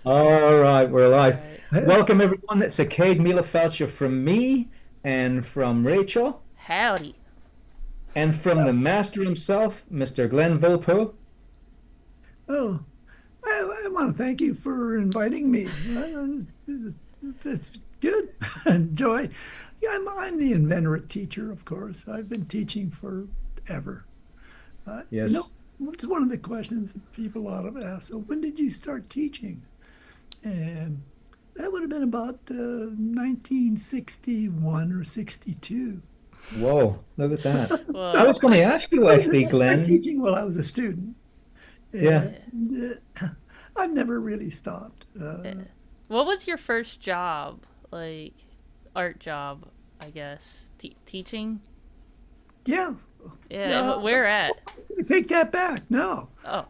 All right, we're All live. right. Welcome everyone. It's a Cade Mila from me and from Rachel Howdy. and from the master himself, Mr. Glenn Vilppu. Oh, I want to thank you for inviting me. It's good. Enjoy. Yeah, I'm the inveterate teacher, of course. I've been teaching forever. Uh, you know, Yes. it's one of the questions that people ought to ask. So, when did you start teaching? And that would have been about 1961 or 62. Whoa, look at that. I Well, was going to ask you I was actually, I started Glenn. teaching while I was a student, Yeah. yeah. and I've never really stopped. Yeah. What was your first job? Like, art job, I guess. Teaching? Yeah, Yeah. And yeah. where at? Take that back. No, Oh.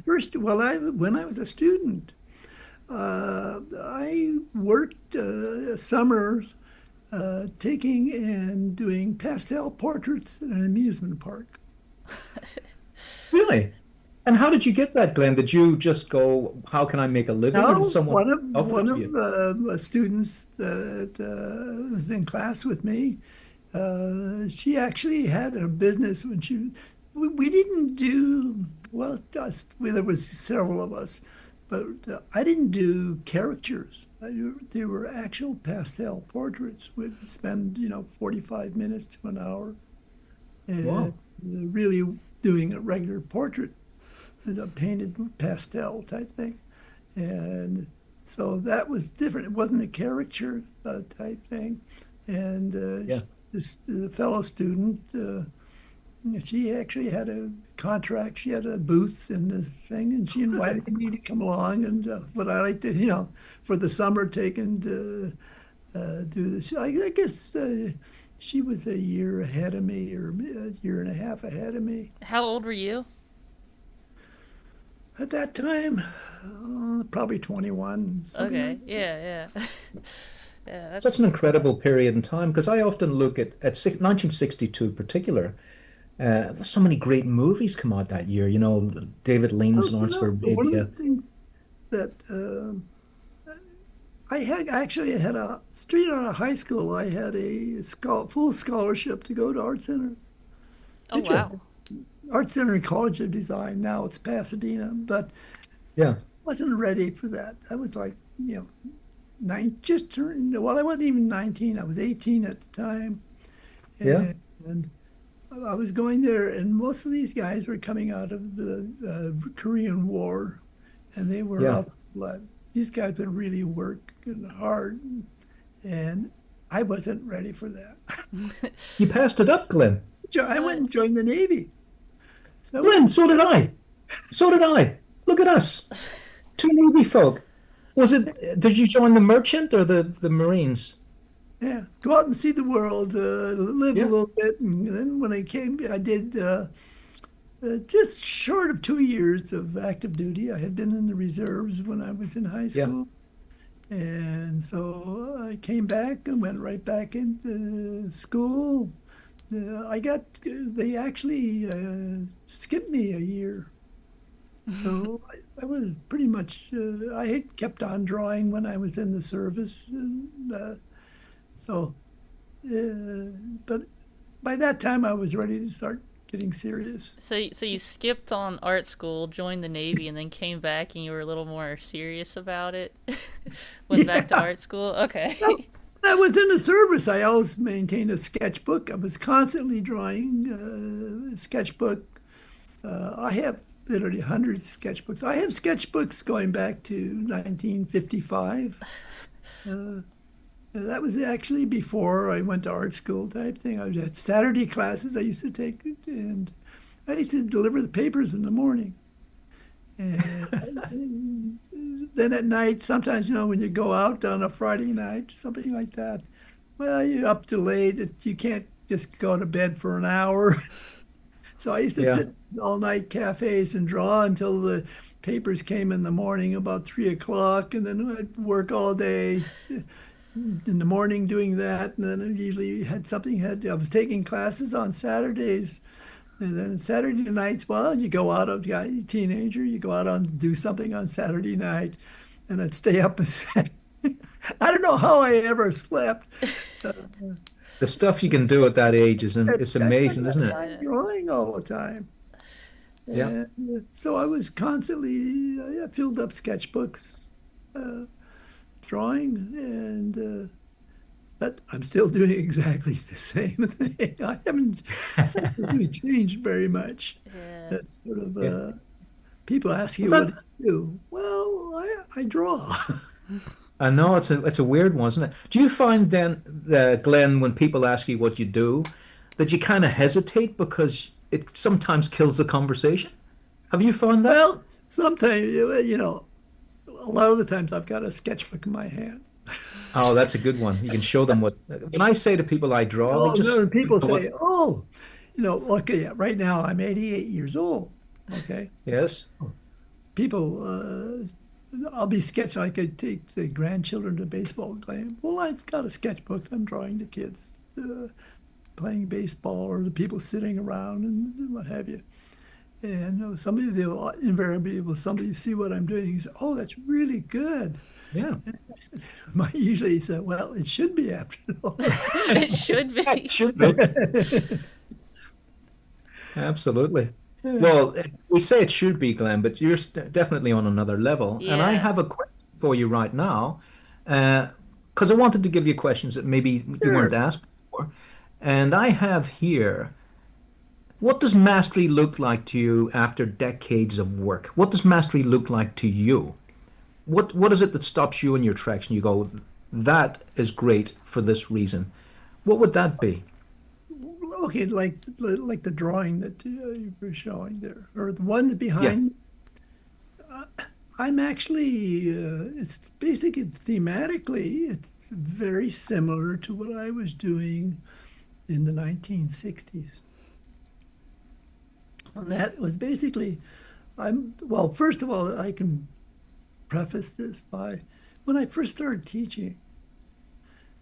first, well, I when I was a student, I worked summers taking and doing pastel portraits in an amusement park. Really? And how did you get that, Glenn? Did you just go, how can I make a living, or did Now, someone offer it one to of you? the students that was in class with me, she actually had a business when we didn't do, well, there was several of us, but I didn't do caricatures. There were actual pastel portraits. We'd spend, 45 minutes to an hour and Wow. really doing a regular portrait, as a painted pastel type thing. And so that was different. It wasn't a caricature type thing. And Yeah. this the fellow student, she actually had a contract. She had a booth in this thing, and she invited me to come along. And but I like to, for the summer, take and do this. I guess she was a year ahead of me, or a year and a half ahead of me. How old were you? At that time, probably 21, something like Okay. Yeah, yeah. Yeah, Such that's. an incredible period in time because I often look at 1962 in particular. There's so many great movies come out that year. David Lean's Lawrence of one of the Arabia. things that I had a straight out of high school. I had a full scholarship to go to Art Center, Oh, Did you? wow. Art Center and College of Design. Now it's Pasadena, but Yeah. wasn't ready for that. I was like, just turned. Well, I wasn't even 19. I was 18 at the time, Yeah. and I was going there, and most of these guys were coming out of the Korean War, and they were Yeah. out of blood. These guys would really work hard, and I wasn't ready for that. You passed it up, Glenn. I went What? and joined the Navy. So I Glenn, went, so did I. So did I. Look at us. Two Navy folk. Did you join the merchant or the Marines? yeah, go out and see the world, live a Yeah. little bit, and then when I came, I did just short of 2 years of active duty. I had been in the reserves when I was in high Yeah. school. And so I came back and went right back into school. They actually skipped me a year. So I was pretty much, I had kept on drawing when I was in the service. And, so, but by that time I was ready to start getting serious. So you skipped on art school, joined the Navy, and then came back and you were a little more serious about it? Went back to Yeah. art school? Okay. Well, I was in the service. I always maintained a sketchbook. I was constantly drawing sketchbook. I have literally hundreds of sketchbooks. I have sketchbooks going back to 1955. Uh, that was actually before I went to art school type thing. I had Saturday classes I used to take, and I used to deliver the papers in the morning. And then at night, sometimes, when you go out on a Friday night, something like that, well, you're up too late. You can't just go to bed for an hour. So I used to Yeah. sit in all night cafes and draw until the papers came in the morning about 3 o'clock, and then I'd work all day in the morning doing that. And then I usually had something had I was taking classes on Saturdays. And then Saturday nights, well, you go out of, yeah, teenager, you go out on do something on Saturday night. and I'd stay up. I don't know how I ever slept. Uh, The stuff you can do at that age is it's I spent amazing, my isn't it? time Yeah. drawing all the time. Yeah. And so I was constantly, I filled up sketchbooks, uh, drawing, and but I'm still doing exactly the same thing. I haven't really changed very much. Yeah. That's sort of Yeah. people ask Well, you, what do that you do? Well, I draw. I know it's a weird one, isn't it? Do you find then, Glenn, when people ask you what you do, that you kind of hesitate because it sometimes kills the conversation? Have you found that? Well, sometimes, a lot of the times I've got a sketchbook in my hand. Oh, that's a good one. You can show them what. When I say to people I draw, they Oh, no, just and don't people know what. say, oh, okay, yeah, right now I'm 88 years old. Okay. Yes. People, I'll be sketching. I could take the grandchildren to baseball game. Well, I've got a sketchbook. I'm drawing the kids playing baseball or the people sitting around and what have you. And somebody, they'll invariably, will somebody see what I'm doing? He says, oh, that's really good. Yeah. And I said, usually he said, well, it should be after all. It should It be. should be. Absolutely. Well, we say it should be, Glenn, but you're definitely on another level. And I Yeah. have a question for you right now, because I wanted to give you questions that maybe you weren't Sure. asked before. And I have here, what does mastery look like to you after decades of work? What does mastery look like to you? What is it that stops you in your tracks and you go, that is great for this reason? What would that be? Okay, like the drawing that you were showing there, or the ones Yeah, behind. I'm actually, it's basically thematically, it's very similar to what I was doing in the 1960s. And that was basically, well, first of all, I can preface this by when I first started teaching,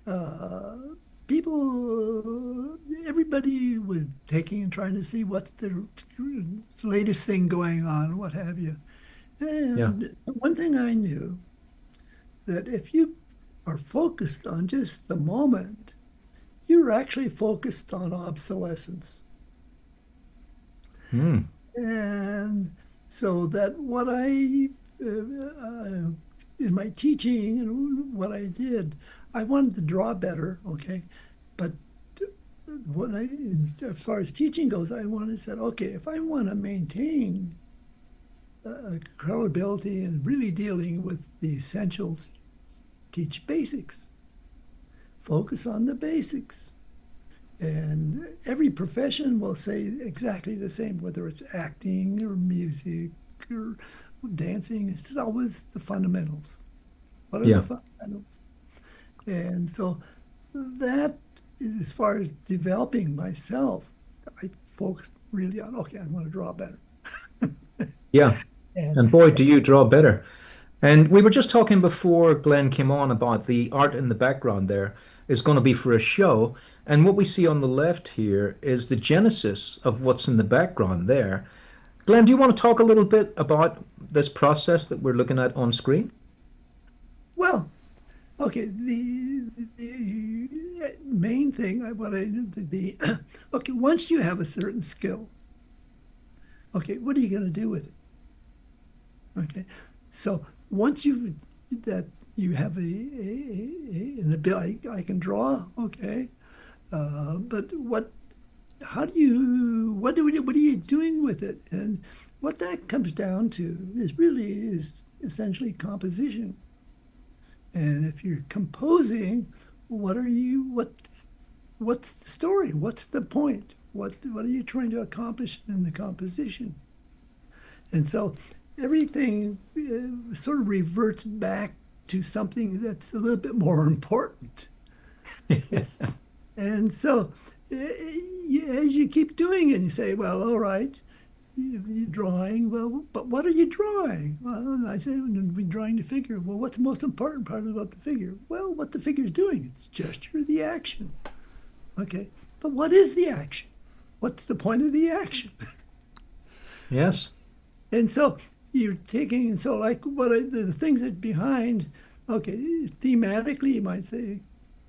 uh, everybody was taking and trying to see what's the latest thing going on, what have you. yeah, And one thing I knew that if you are focused on just the moment, you're actually focused on obsolescence. mm, And so that what I, in my teaching and what I did, I wanted to draw better, okay? But when as far as teaching goes, I wanted to say, okay, if I want to maintain credibility and really dealing with the essentials, teach basics, focus on the basics. And every profession will say exactly the same, whether it's acting or music or dancing, it's always the fundamentals. What are the yeah, fundamentals? And so that, as far as developing myself, I focused really on, okay, I want to draw better. yeah. And And boy, do you draw better. And we were just talking before Glenn came on about the art in the background there is going to be for a show. And what we see on the left here is the genesis of what's in the background there. Glenn, do you want to talk a little bit about this process that we're looking at on screen? well, okay, the main thing, what I the okay, once you have a certain skill, okay, what are you going to do with it? Okay, so once you that you have an ability, I can draw, okay, but what are you doing with it? And what that comes down to is essentially composition. And if you're composing, what's the story? What's the point? What are you trying to accomplish in the composition? And so everything sort of reverts back to something that's a little bit more important. And so as you keep doing it, you say, well, all right, you're drawing. Well, but what are you drawing? Well, I said, we're drawing the figure. Well, what's the most important part about the figure? Well, what the figure's doing. It's the gesture, the action. Okay. But what is the action? What's the point of the action? Yes. And so you're taking, and so like the things that behind, okay, thematically you might say,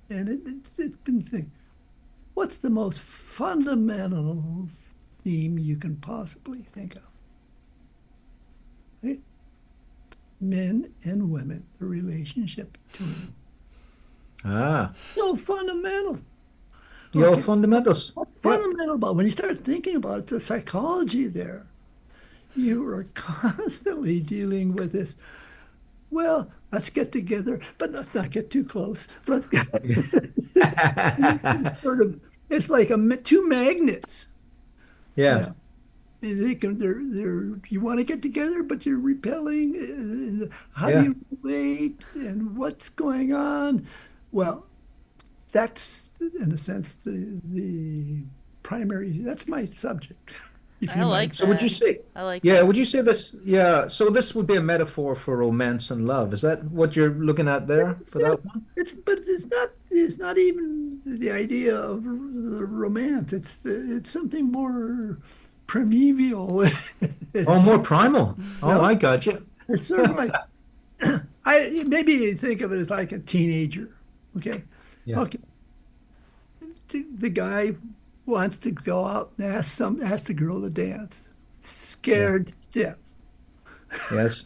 and it's been think, what's the most fundamental theme you can possibly think of? Right? Men and women, the relationship between. Ah, So fundamental. your Okay, fundamentals. what's Yep. fundamental about when you start thinking about it, the psychology there, you are constantly dealing with this. Well, let's get together, but let's not get too close. Let's get sort of, it's like two magnets. Yeah. Yeah. You want to get together, but you're repelling. And how do Yeah. you relate and what's going on? Well, that's in a sense the primary, that's my subject, if I you might. like So would you that. say, I like yeah, that. would you say this? Yeah. So this would be a metaphor for romance and love. Is that what you're looking at there It's for not, that one? but it's not even the idea of the romance. It's something more primeval. Oh, more primal. Oh, No, I got you. it's sort of like I maybe you think of it as like a teenager. Okay. Yeah. Okay. The guy wants to go out and ask the girl to dance. Yeah. Scared stiff. Yes.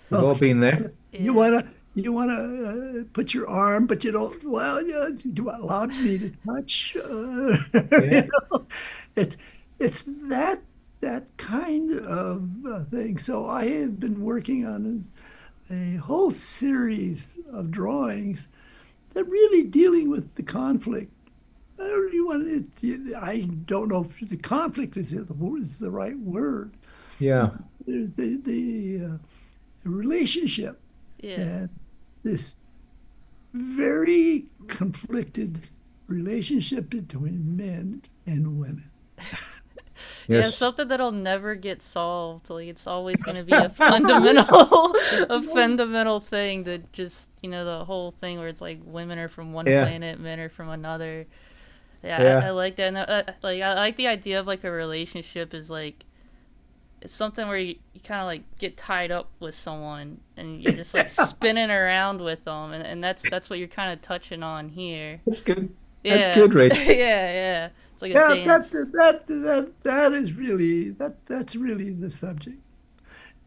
We've Well, all been there. you Yeah. wanna put your arm, but you don't. Well, yeah, do you allow me to touch? Yeah. It's it's that kind of thing. So I have been working on a whole series of drawings that really dealing with the conflict. I don't really want it. I don't know if the conflict is the right word. Yeah. There's the relationship Yeah. and this very conflicted relationship between men and women. Yeah, Yes. something that'll never get solved. Like it's always going to be a fundamental a fundamental thing that just, the whole thing where it's like women are from one Yeah. planet, men are from another. Yeah, I Yeah. like that. And, like I like the idea of like a relationship is like it's something where you kind of like get tied up with someone and you're just like spinning around with them, and that's what you're kind of touching on here. That's good. That's Yeah, good, yeah, Rach. yeah. It's like a Yeah, dance. that is really that's really the subject.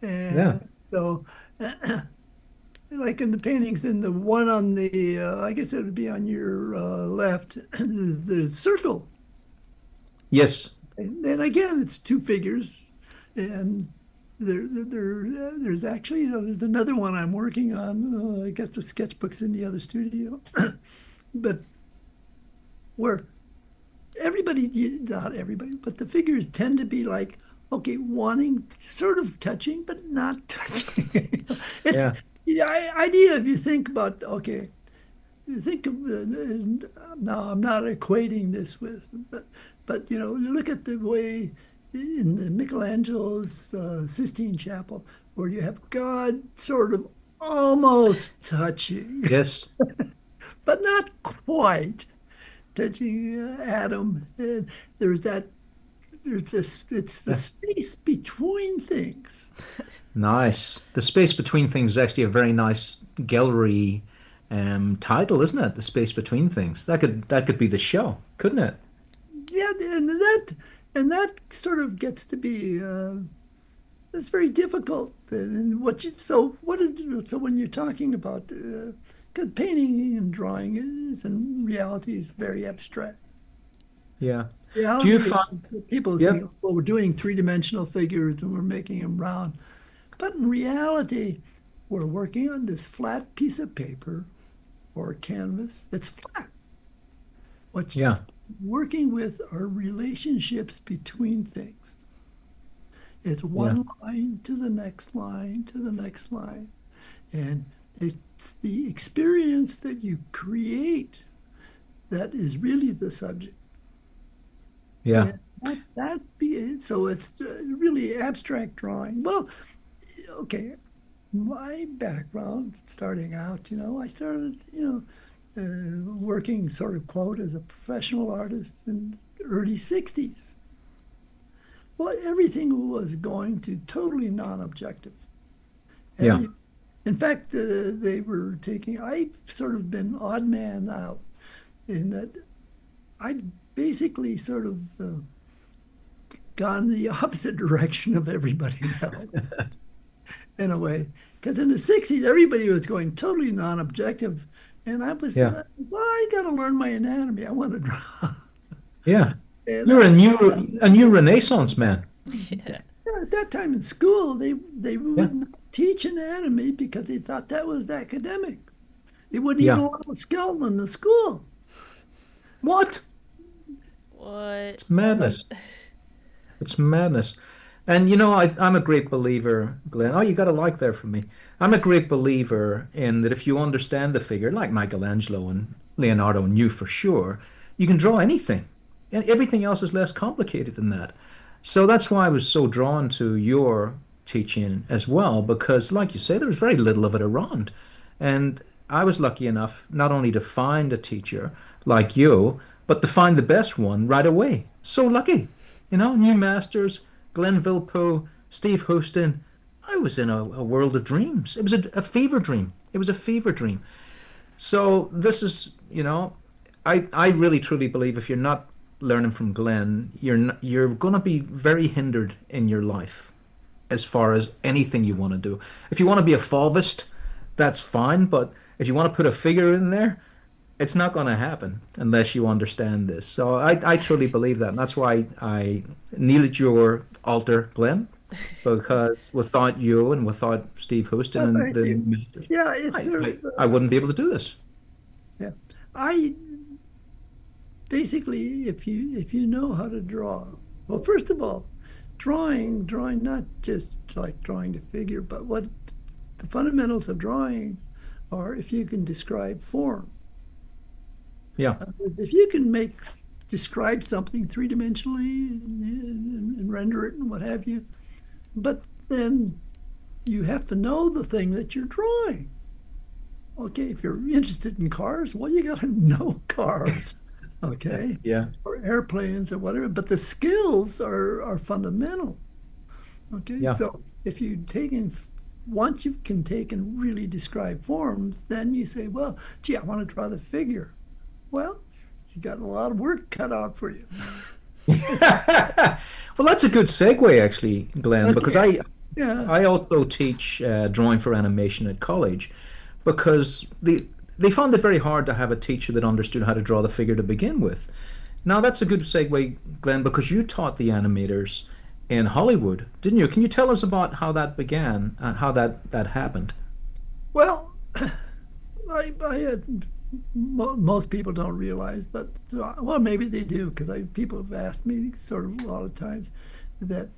Yeah. And so, like in the paintings, in the one on the, I guess it would be on your left, there's circle. Yes. And again, it's two figures, and there's actually, there's another one I'm working on. I guess the sketchbook's in the other studio, but where everybody, not everybody, but the figures tend to be like, okay, wanting, sort of touching, but not touching. It's Yeah. the idea if you think about, okay, you think of, now I'm not equating this with, but you look at the way in the Michelangelo's Sistine Chapel, where you have God sort of almost touching, Yes. but not quite touching Adam. And there's that, there's this, it's the Yeah. space between things. Nice. The space between things is actually a very nice gallery title, isn't it? The space between things. That could be the show, couldn't it? Yeah, and that sort of gets to be it's very difficult. And what you so what is so when you're talking about 'cause painting and drawing is in reality is very abstract. Yeah. Do you Reality is find? people think, Yep. well, we're doing three-dimensional figures and we're making them round. But in reality, we're working on this flat piece of paper or canvas. It's flat. What you're Yeah. working with are relationships between things. It's Yeah. one line to the next line to the next line. And it's the experience that you create that is really the subject. Yeah. And so it's really abstract drawing. Well, okay, my background starting out, I started, working sort of quote as a professional artist in the early 60s. Well, everything was going to totally non-objective. Yeah. Every, in fact, they were taking. I've sort of been odd man out in that I basically sort of gone the opposite direction of everybody else in a way. Because in the 60s, everybody was going totally non-objective. And I was, Yeah. well, I got to learn my anatomy. I want to draw. Yeah. And You're a new Renaissance man. Yeah. at that time in school, they Yeah. wouldn't teach anatomy because they thought that was academic. They wouldn't even Yeah. allow a skeleton in the school. What? What? It's madness. It's madness. And I'm a great believer, Glenn. Oh, you got a like there from me. I'm a great believer in that if you understand the figure, like Michelangelo and Leonardo knew for sure, you can draw anything. And everything else is less complicated than that. So that's why I was so drawn to your teaching as well, because like you say, there was very little of it around. And I was lucky enough not only to find a teacher like you, but to find the best one right away. So lucky. New masters, Glenn Vilppu, Steve Houston. I was in a world of dreams. It was a fever dream. It was a fever dream. So this is, I really truly believe if you're not learning from Glenn, you're going to be very hindered in your life as far as anything you want to do. If you want to be a Fauvist, that's fine, but if you want to put a figure in there, it's not going to happen unless you understand this. So I truly believe that, and that's why I kneel at your altar, Glenn, because without you and without Steve Houston Well, and thank the you. masters, Yeah, it's I, I, I wouldn't be able to do this. yeah. I basically, if you know how to draw, well, first of all, drawing not just like drawing the figure, but what the fundamentals of drawing are if you can describe form. Yeah, If you can describe something three-dimensionally and render it and what have you, but then you have to know the thing that you're drawing. Okay, if you're interested in cars, well, you got to know cars, okay, yeah, or airplanes or whatever. But the skills are fundamental. Okay, yeah. so if you take in once you can take and really describe forms, then you say, well, gee, I want to draw the figure. Well, you got a lot of work cut out for you. Well, that's a good segue, actually, Glenn, because Okay. I Yeah. I also teach drawing for animation at college, because they found it very hard to have a teacher that understood how to draw the figure to begin with. Now that's a good segue, Glenn, because you taught the animators in Hollywood, didn't you? Can you tell us about how that began and how that happened? Well, I had most people don't realize, but well, maybe they do because people have asked me sort of a lot of times that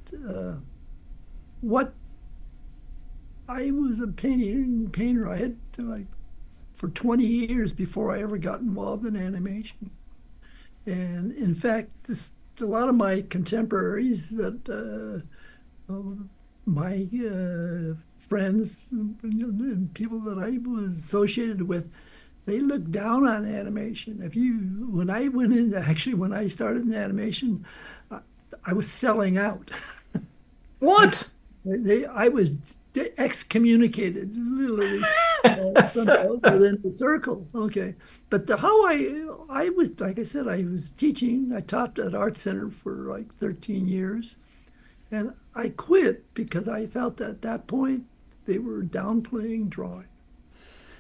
what I was a painter. I had to like for 20 years before I ever got involved in animation. And in fact, a lot of my contemporaries that my friends and people that I was associated with, they looked down on animation. When I went in, actually, when I started in animation, I, I was selling out. What? I was excommunicated, literally, within the circle. Okay, but how I was, like I said, I was teaching. I taught at Art Center for like 13 years, and I quit because I felt at that point they were downplaying drawing.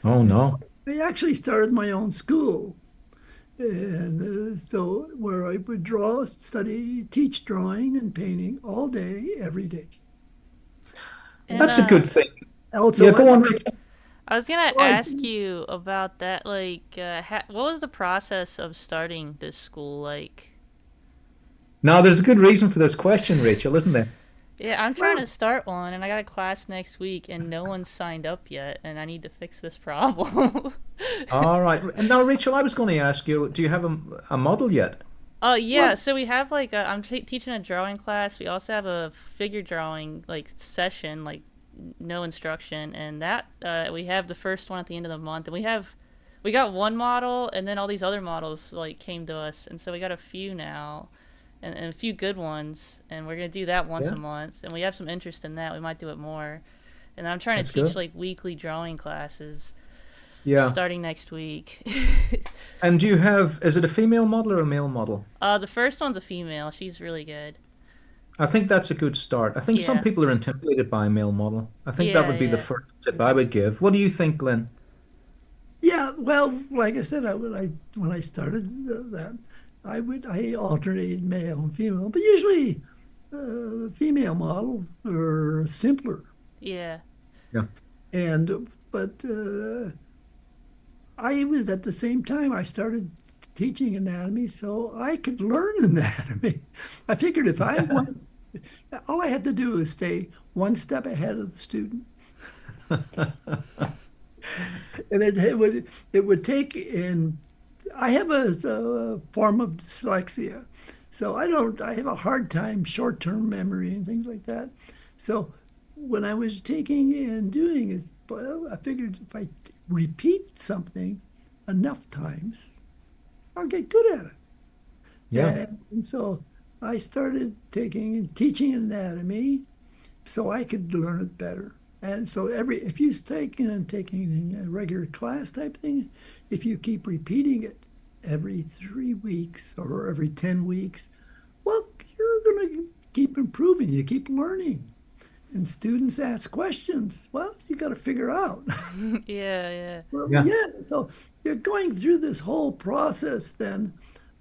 Oh And no. I actually started my own school, and so where I would draw, study, teach drawing and painting all day, every day. And That's a good thing. Yeah, Also, go on, Rick. I was gonna I, ask you about that. Like, what was the process of starting this school like? Now, there's a good reason for this question, Rachel, isn't there? Yeah, I'm trying to well, start one, and I got a class next week, and no one's signed up yet, and I need to fix this problem. All right. And now, Rachel, I was going to ask you, do you have a model yet? Oh yeah, well, so we have like I'm teaching a drawing class. We also have a figure drawing like session, like no instruction, and that we have the first one at the end of the month, and we got one model, and then all these other models like came to us, and so we got a few now, and a few good ones, and we're gonna do that once Yeah, a month. And we have some interest in that. We might do it more. And I'm trying to that's teach good. like weekly drawing classes Yeah. starting next week. And do you have, is it a female model or a male model? The first one's a female. She's really good. I think that's a good start. I think some Yeah, people are intimidated by a male model. I think that yeah, would be the yeah. first tip I would give. What do you think, Glenn? Yeah, well, like I said, when I started that, I alternated male and female, but usually female model are simpler. Yeah. Yeah. And but I was at the same time I started teaching anatomy, so I could learn anatomy. I figured if I want, all I had to do was stay one step ahead of the student, and it would take in. I have a form of dyslexia, so I have a hard time short-term memory and things like that. So when I was taking and doing is, well, I figured if I repeat something enough times, I'll get good at it. Yeah. And so I started taking and teaching anatomy so I could learn it better. And so if you taking a regular class type thing, if you keep repeating it every 3 weeks or every 10 weeks, well, you're going to keep improving. You keep learning. And students ask questions. Well, you got to figure out. Yeah, yeah. Well, Yeah. yeah. So you're going through this whole process then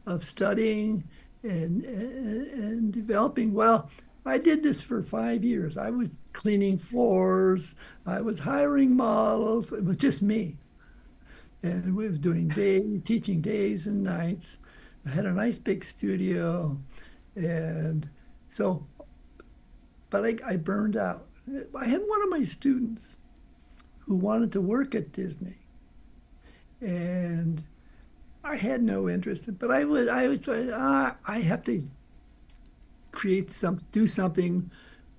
of studying and developing. Well, I did this for 5 years. I was cleaning floors. I was hiring models. It was just me. And we was doing teaching days and nights. I had a nice big studio. And so, but I burned out. I had one of my students who wanted to work at Disney. And I had no interest, but I was trying, I have to do something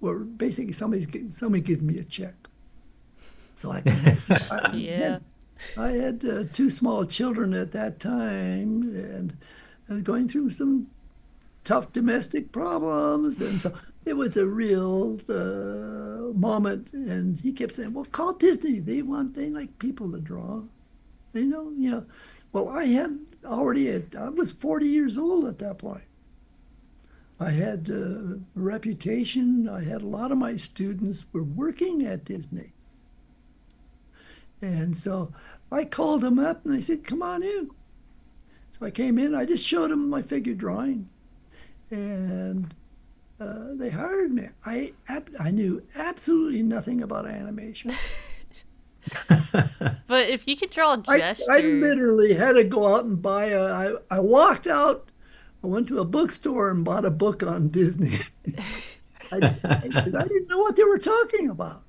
where basically somebody gives me a check. So Yeah. I had two small children at that time, and I was going through some tough domestic problems, and so it was a real moment. And he kept saying, "Well, call Disney. They like people to draw. They know, you know." Well, I was 40 years old at that point. I had a reputation. I had a lot of my students were working at Disney. And so I called them up and I said, "Come on in." So I came in, I just showed them my figure drawing, and they hired me. I knew absolutely nothing about animation. But if you could draw a I gesture, literally had to go out and I walked out, I went to a bookstore and bought a book on Disney. I didn't know what they were talking about.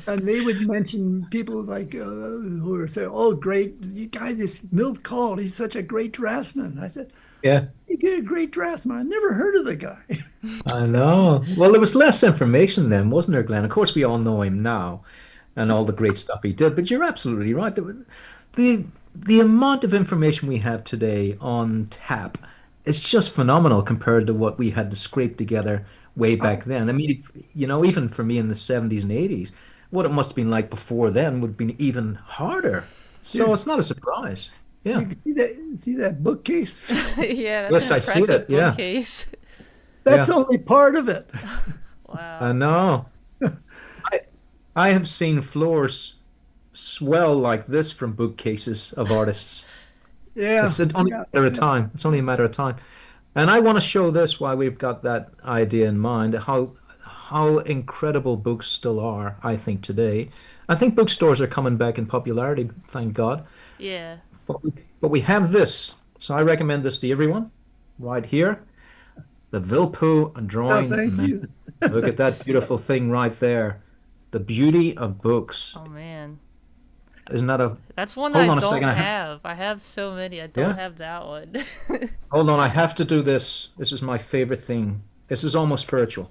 And they would mention people like who were saying, "Oh, great, you guy, this Milt Call, he's such a great draftsman." I said, Yeah. "You're a great draftsman. I never heard of the guy." I know. Well, there was less information then, wasn't there, Glenn? Of course, we all know him now and all the great stuff he did, but you're absolutely right. The amount of information we have today on tap is just phenomenal compared to what we had to scrape together way back Oh, then. I mean, even for me in the 70s and 80s, what it must have been like before then would have been even harder. So dude, it's not a surprise. Yeah. you can see that bookcase? yeah, that's an Yes, I see it. impressive Yeah. bookcase. That's Yeah. only part of it. I Wow. know. I I have seen floors swell like this from bookcases of artists. Yeah, Only yeah, a matter of yeah. time. It's only a matter of time. And I want to show this why we've got that idea in mind, how incredible books still are, I think, today. I think bookstores are coming back in popularity, thank God. Yeah. But we have this. So I recommend this to everyone right here. The Vilppu Oh, Drawing thank Manual. you. Look at that beautiful thing right there. The beauty of books. Oh man. Isn't that a... That's one that I Hold on a don't second. have. I have so many. I don't Yeah. have that one. Hold on, I have to do this. This is my favorite thing. This is almost spiritual.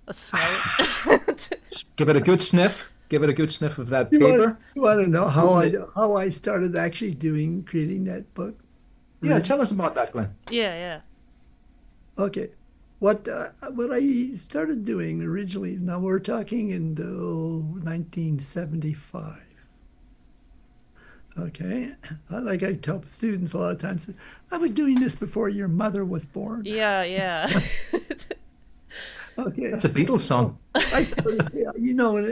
A smell it. Give it a good sniff. Give it a good sniff of that You want paper. you want to know Open it. how I started actually creating that book? Yeah, tell us about that, Glenn. Yeah, yeah. Okay. What I started doing originally, now we're talking in 1975. Okay. Like I tell students a lot of times, I was doing this before your mother was born. Yeah, yeah. Okay. That's a Beatles So song. I started, yeah,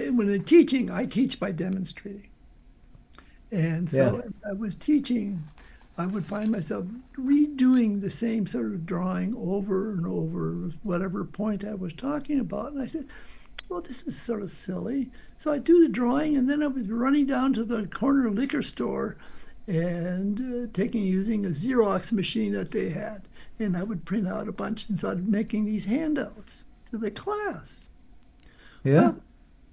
when I'm teaching, I teach by demonstrating. And Yeah. so as I was teaching, I would find myself redoing the same sort of drawing over and over, whatever point I was talking about. And I said, well, this is sort of silly. So I do the drawing, and then I was running down to the corner liquor store and using a Xerox machine that they had. And I would print out a bunch and started making these handouts to the class. Yeah.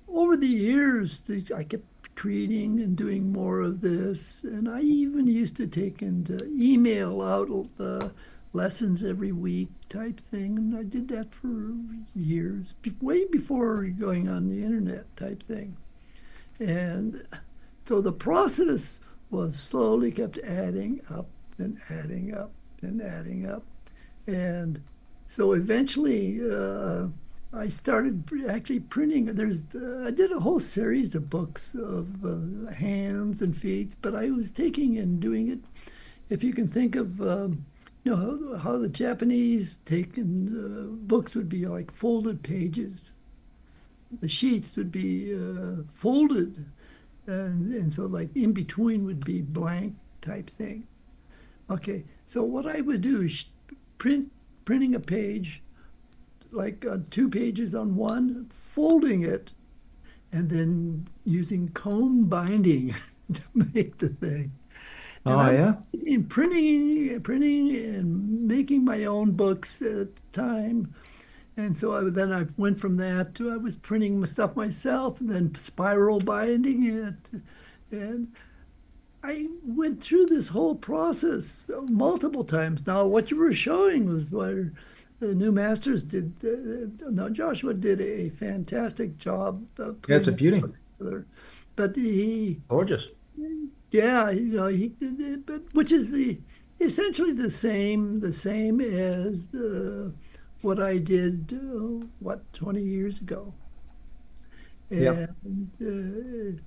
Well, over the years, I kept creating and doing more of this, and I even used to take and email out lessons every week type thing, and I did that for years, way before going on the internet type thing. And so the process was slowly kept adding up and adding up and adding up. And so eventually, I started actually printing. I did a whole series of books of hands and feet, but I was taking and doing it. If you can think of, how the Japanese taken books would be like folded pages. The sheets would be folded, and so like in between would be blank type thing. Okay, so what I would do is printing a page, like 2 pages on one, folding it, and then using comb binding to make the thing. And Oh, I was yeah. in printing and making my own books at the time. And so then I went from that to I was printing my stuff myself and then spiral binding it. And I went through this whole process multiple times. Now, what you were showing was where the new masters did. Now, Joshua did a fantastic job Yeah, it's a putting it beauty. together, but Gorgeous. yeah, but which is essentially the same as what I did, 20 years ago, Yeah. and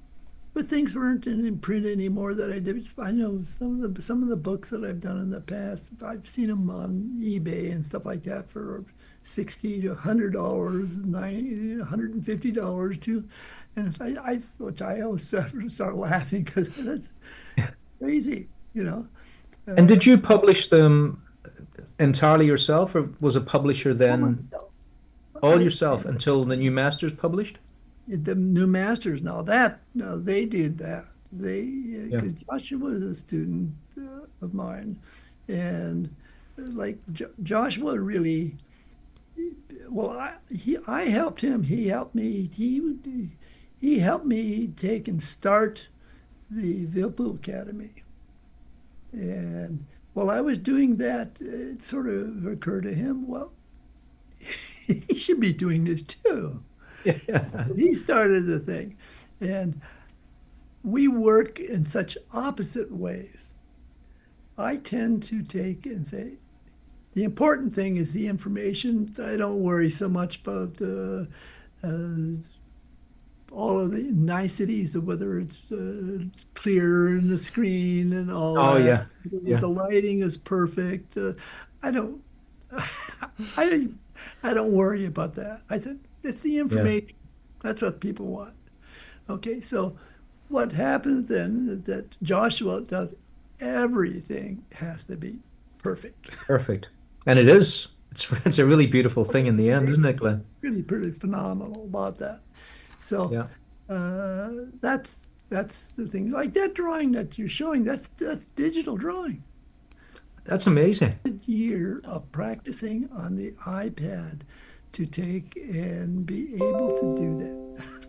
but things weren't in print anymore that I did. I know some of the books that I've done in the past. I've seen them on eBay and stuff like that for $60 to $100, $150 too. And if which I always start laughing because that's crazy, you know. And Uh, did you publish them entirely yourself, or was a publisher for then myself, all I yourself until the new masters published? the new masters now that no, they did that. They Yeah. because Joshua was a student of mine, and like Joshua really well. I helped him. He helped me. He helped me take and start the Vilppu Academy. And while I was doing that, it sort of occurred to him, well, he should be doing this too. Yeah. He started the thing. And we work in such opposite ways. I tend to take and say, the important thing is the information. I don't worry so much about uh, all of the niceties of whether it's clear in the screen and all Oh, that. yeah. The Yeah. lighting is perfect. I don't, I, I don't worry about that. I think it's the Yeah. information. That's what people want. Okay, so what happens then is that Joshua does everything has to be perfect. Perfect. And it is. It's a really beautiful thing in the end, isn't it, Glenn? Really pretty phenomenal about that. So Yeah. uh, that's the thing. Like that drawing that you're showing, that's digital drawing. That's amazing. A year of practicing on the iPad to take and be able to do that.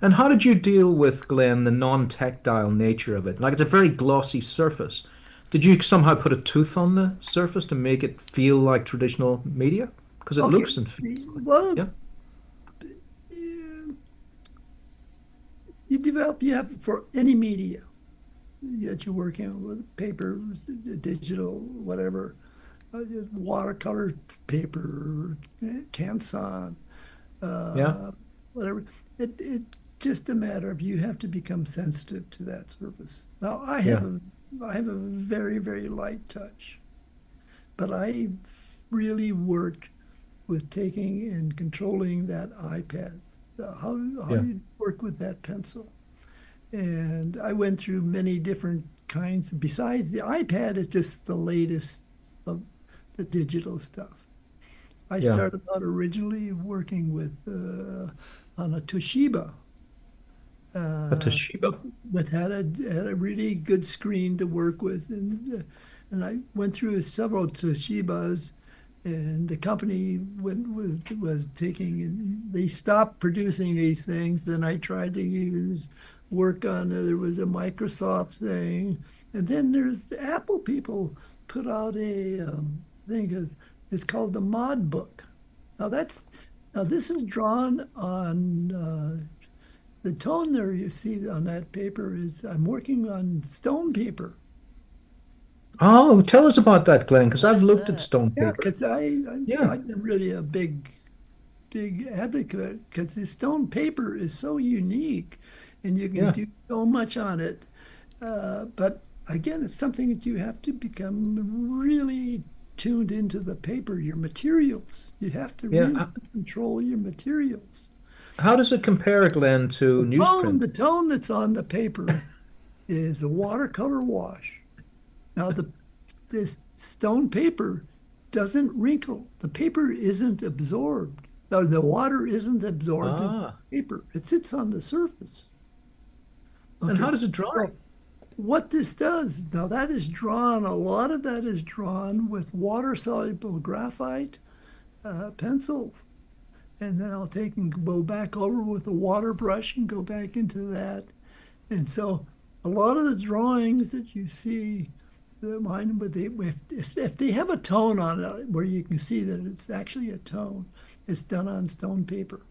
And how did you deal with, Glenn, the non-tactile nature of it? Like it's a very glossy surface. Did you somehow put a tooth on the surface to make it feel like traditional media? Because it Okay, looks and feels like. well, Yeah. you have for any media. that you're working with paper, digital, whatever, watercolor paper, Canson, Yeah. uh, whatever. It just a matter of you have to become sensitive to that surface. Now Yeah. I have a very, very light touch, but I really worked with taking and controlling that iPad. How Yeah. you work with that pencil. And I went through many different kinds. Besides, the iPad is just the latest of the digital stuff. I Yeah. started out originally working with on a Toshiba, A uh, Toshiba. with had a really good screen to work with, and I went through several Toshibas, and the company was taking and they stopped producing these things. Then I tried to use work on there was a Microsoft thing, and then there's the Apple people put out a thing it's called the Mod Book. Now that's now this is drawn on the tone there you see on that paper is I'm working on stone paper. Oh, tell us about that, Glenn, because What I've is looked at that? stone Yeah, paper. because Yeah. I'm really a big advocate because the stone paper is so unique and you can Yeah. do so much on it. But again, it's something that you have to become really tuned into the paper, your materials. You have to Yeah. really control your materials. How does it compare, Glenn, to newsprint? The tone that's on the paper is a watercolor wash. Now, this stone paper doesn't wrinkle. The paper isn't absorbed. No, the water isn't absorbed in Ah, the paper. It sits on the surface. and how Okay. does it dry? So what this does, now that is drawn, a lot of that is drawn with water-soluble graphite pencil. And then I'll take and go back over with a water brush and go back into that. And so a lot of the drawings that you see, mine, but if they have a tone on it where you can see that it's actually a tone, it's done on stone paper.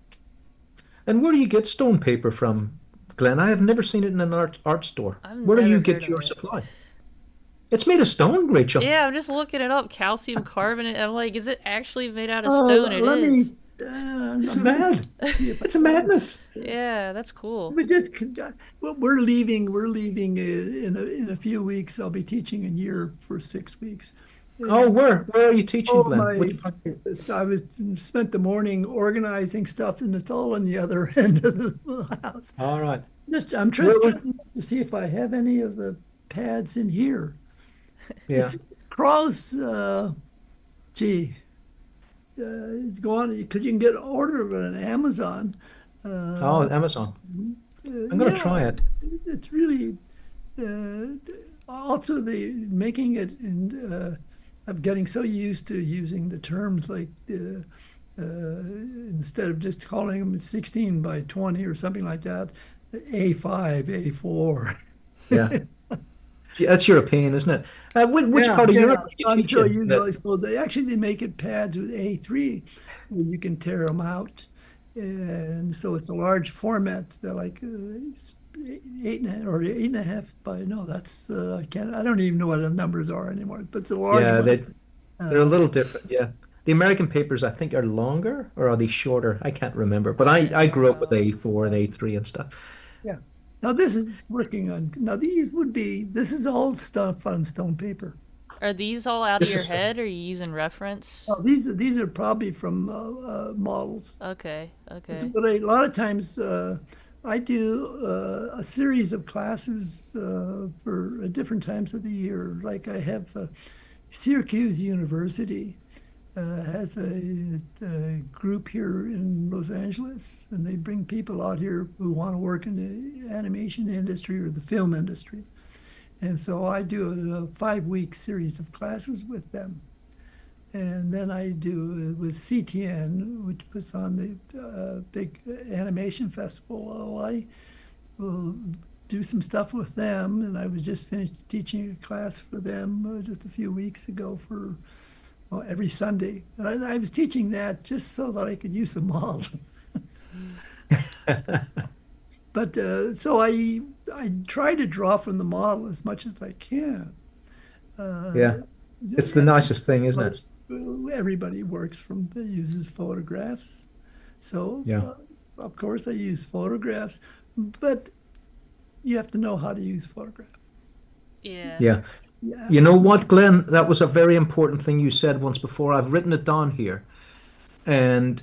And where do you get stone paper from, Glenn? I have never seen it in an art store. I've Where do you never heard get of your it. supply? It's made of stone, Rachel. Yeah, I'm just looking it up. Calcium carbonate. I'm like, is it actually made out of Oh, stone? It let me, is. It's let me mad. see if I It's a got madness. it. Yeah, that's cool. We just, well, we're leaving in a few weeks. I'll be teaching in Europe for 6 weeks. Oh, And where are you teaching, oh Glenn? my, Which part? I was spent the morning organizing stuff, and it's all on the other end of the house. All right. I'm Where just would? trying to see if I have any of the pads in here. Yeah. It's cross, gee, go on because you can get order of it on Amazon. Oh, Uh, Amazon. I'm gonna yeah, try it. it's really uh, also the making it and I'm getting so used to using the terms like instead of just calling them 16 by 20 or something like that, A5, A4. Yeah. Yeah, that's European, isn't it? Which Yeah, part of yeah. Europe are you I'm so teaching? used That. to so they actually they make it pads with A3 where you can tear them out. And so it's a large format. They're like 8.5 or 8.5 by no, that's I don't even know what the numbers are anymore, but it's a large Yeah, one. they're a Uh, little different. Yeah. The American papers, I think, are longer or are they shorter? I can't remember. But I Okay. grew up with A4 and A3 and stuff. yeah. Now this is working on now this is all stuff on stone paper. Are these all out of This your is stuff. head, or are you using reference? Now these are probably from models. Okay, okay. But a lot of times I do a series of classes for different times of the year. Like I have Syracuse University has a group here in Los Angeles, and they bring people out here who want to work in the animation industry or the film industry. And so I do a 5 week series of classes with them. And then I do with CTN, which puts on the big animation festival. I will do some stuff with them, and I was just finished teaching a class for them just a few weeks ago for every Sunday. And I was teaching that just so that I could use the model. But so I try to draw from the model as much as I can. Yeah. Uh, It's the nicest thing, isn't it? most everybody works from uses photographs. So Yeah. of course I use photographs, but you have to know how to use photographs. Yeah. Yeah. Yeah, You know what, Glenn? That was a very important thing you said once before. I've written it down here. And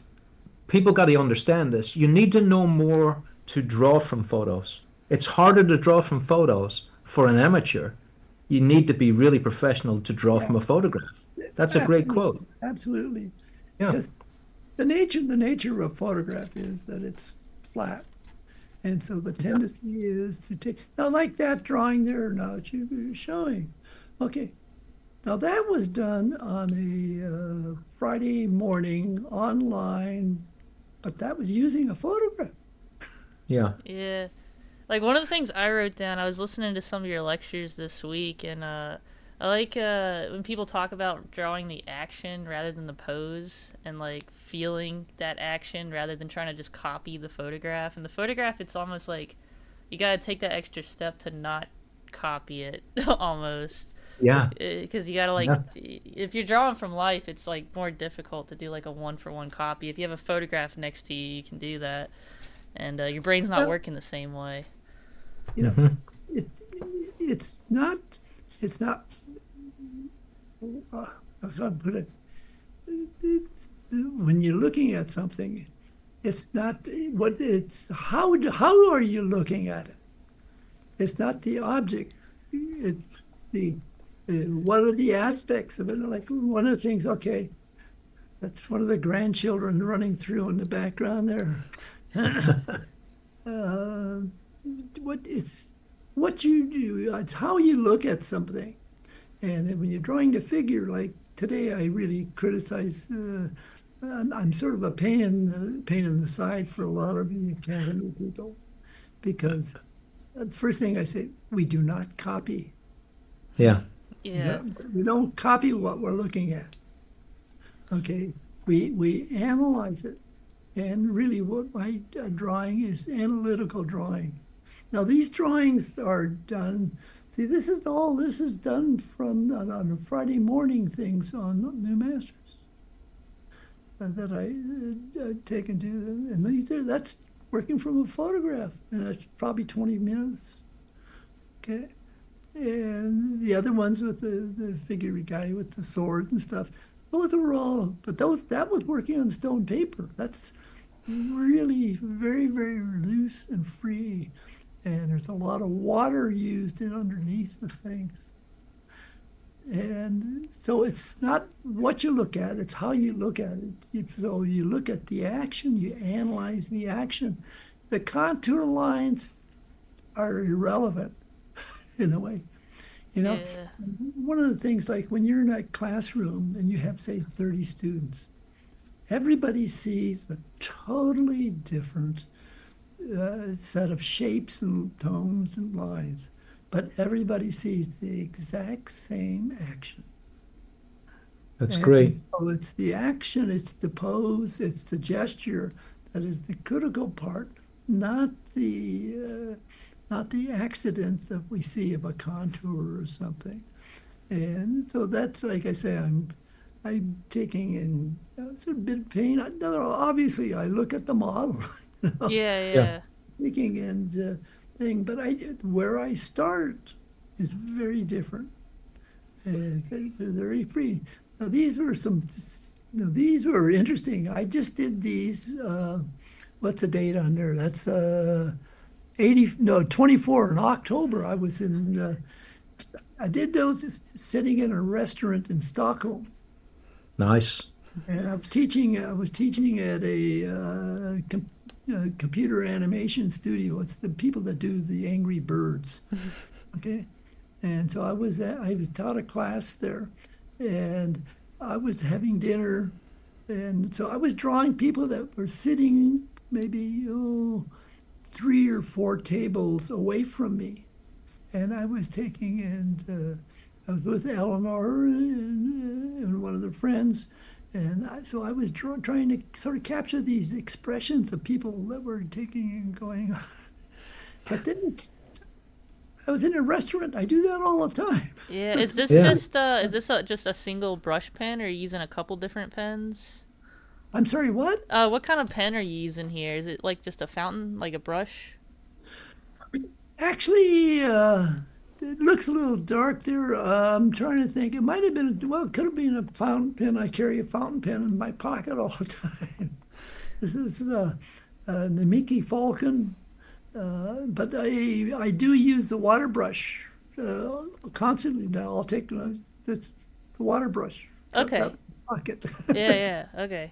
people got to understand this. You need to know more to draw from photos. It's harder to draw from photos for an amateur. You need to be really professional to draw yeah, from a photograph. That's a great absolutely, quote. absolutely. Yeah. Because the nature of photograph is that it's flat. And so the tendency is to take, now like that drawing there now that you're showing. Okay, now that was done on a Friday morning online, but that was using a photograph. Yeah. Yeah. Like one of the things I wrote down, I was listening to some of your lectures this week, and I like when people talk about drawing the action rather than the pose, and like feeling that action rather than trying to just copy the photograph. And the photograph, it's almost like you gotta take that extra step to not copy it, almost. Yeah. Because you gotta like, Yeah. if you're drawing from life, it's like more difficult to do like a one for one copy. If you have a photograph next to you, you can do that, and your brain's not Well, working the same way. you know, Hmm. it it's not it's not uh, how to put it, when you're looking at something, it's not what it's how are you looking at it? It's not the object. It's the what are the aspects of it? Like one of the things, okay, that's one of the grandchildren running through in the background there. uh, what it's what you do, it's how you look at something. And then when you're drawing the figure, like today, I really criticize. I'm sort of a pain in the side for a lot of the academy people because the first thing I say, we do not copy. Yeah. Yeah. We don't copy what we're looking at. Okay, we analyze it, and really, what my drawing is analytical drawing. Now, these drawings are done. See, this is done from on a Friday morning things on New Masters that I taken to them, and that's working from a photograph, and that's probably 20 minutes. Okay, and the other ones with the figure guy with the sword and stuff, those were all, but that was working on stone paper. That's really very, very loose and free. And there's a lot of water used in underneath the things. And so it's not what you look at, it's how you look at it. So you look at the action, you analyze the action. The contour lines are irrelevant in a way. You know, Yeah. one of the things, like when you're in a classroom and you have, say, 30 students, everybody sees a totally different set of shapes and tones and lines, but everybody sees the exact same action. That's And great. so it's the action, it's the pose, it's the gesture that is the critical part, not the accidents that we see of a contour or something. And so that's, like I say, I'm taking in it's a bit of pain. No, obviously, I look at the model, you know, Yeah. Yeah. Yeah. thinking and thing, but where I start is very different. They're very free. Now these were interesting. I just did these. What's the date on there? That's 80, no, 24 in October. I did those sitting in a restaurant in Stockholm. Nice. And I was teaching at a computer animation studio. It's the people that do the Angry Birds. Okay. And so I was taught a class there, and I was having dinner, and so I was drawing people that were sitting maybe 3 or 4 tables away from me, and I was taking and I was with Eleanor and one of the friends, and so I was trying to sort of capture these expressions of people that were taking and going. But then I was in a restaurant. I do that all the time. Yeah, is this Yeah. just just a single brush pen, or are you using a couple different pens? I'm sorry, what? What kind of pen are you using here? Is it like just a fountain, like a brush? Actually, it looks a little dark there. I'm trying to think. It might have been, well, it could have been a fountain pen. I carry a fountain pen in my pocket all the time. This is a Namiki Falcon, but I do use the water brush constantly now. I'll take the water brush out of Okay. my pocket. Yeah, yeah. Okay.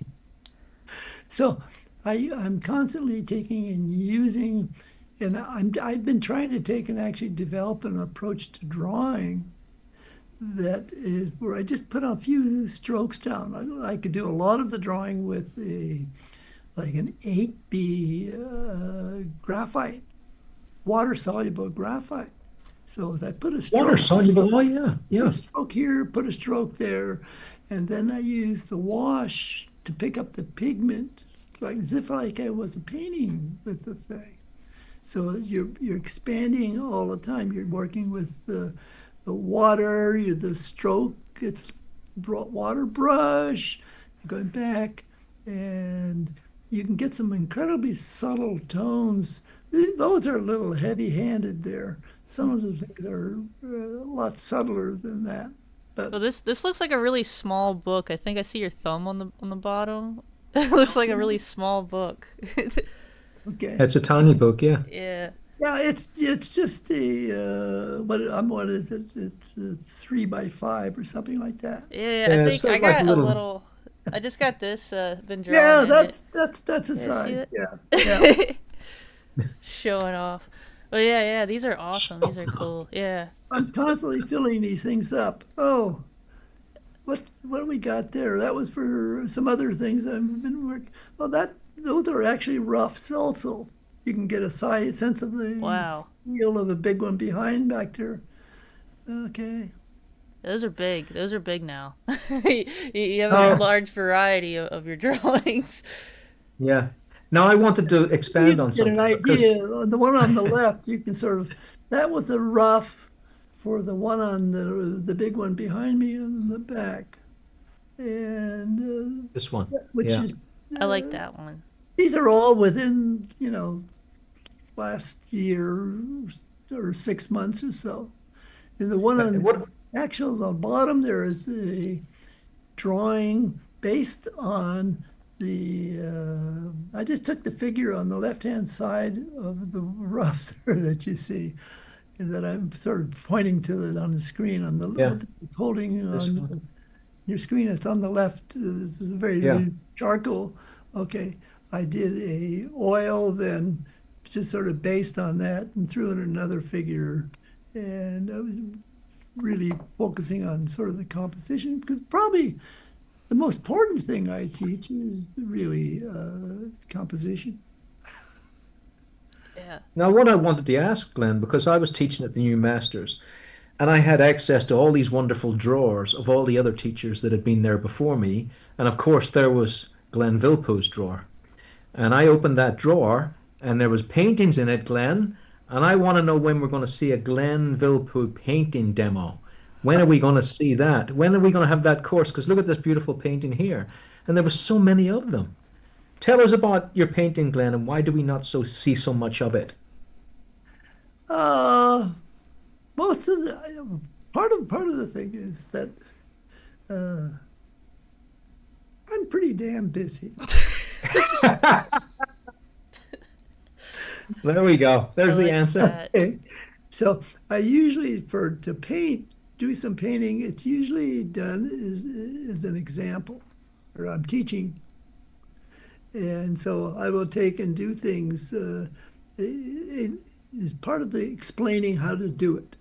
So I'm constantly taking and using, and I've been trying to take and actually develop an approach to drawing that is where I just put a few strokes down. I could do a lot of the drawing with a like an 8B graphite, water soluble graphite. So I put a Water stroke, soluble. Oh, yeah. put a Yeah. stroke here, put a stroke there, and then I use the wash to pick up the pigment, like as if like I was painting with the thing. So you're expanding all the time. You're working with the water, the stroke. It's water brush, going back, and you can get some incredibly subtle tones. Those are a little heavy-handed there. Some of the things are a lot subtler than that. But Well, this looks like a really small book. I think I see your thumb on the bottom. It looks like a really small book. okay, It's a tiny book. Yeah. Yeah. yeah, it's just a what is it? It's a 3 by 5 or something like that. Yeah, I Yeah. It's think sort I of like a got a little. little. I just got this. Been drawing Yeah, in it. that's a Yeah, see size. it? Yeah, yeah. Showing off. But yeah, yeah, these are awesome. These are cool. Yeah. I'm constantly filling these things up. Oh, what do we got there? That was for some other things I've been working. Oh, that those are actually roughs also. You can get a size sense of the Wow. scale of a big one behind back there. Okay. Those are big. Those are big now. You have a Oh, large variety of your drawings. yeah. Now I wanted to You expand on get an something because idea. The one on the left, you can sort of, that was a rough for the one on the big one behind me in the back. And this one. which Yeah. is, I like uh, that one. these are all within, last year or 6 months or so. And the one on What? actually the bottom there is the drawing based on I just took the figure on the left-hand side of the rough there that you see, and that I'm sort of pointing to it on the screen on the Yeah. what it's holding This on one. your screen. It's on the left. It's a very Yeah. loose charcoal. Okay, I did a oil then, just sort of based on that, and threw in another figure, and I was really focusing on sort of the composition because probably the most important thing I teach is really composition. Yeah. Now, what I wanted to ask, Glenn, because I was teaching at the new masters, and I had access to all these wonderful drawers of all the other teachers that had been there before me, and of course there was Glenn Vilppu's drawer. And I opened that drawer, and there was paintings in it, Glenn. And I want to know when we're going to see a Glenn Vilppu painting demo. When are we going to see that? When are we going to have that course? Because look at this beautiful painting here. And there were so many of them. Tell us about your painting, Glenn, and why do we not see so much of it? Uh, most of the part of the thing is that uh, I'm pretty damn busy. There we go. I There's the like answer. that. Okay. So I usually for to paint, do some painting, it's usually done as an example, or I'm teaching, and so I will take and do things as part of the explaining how to do it.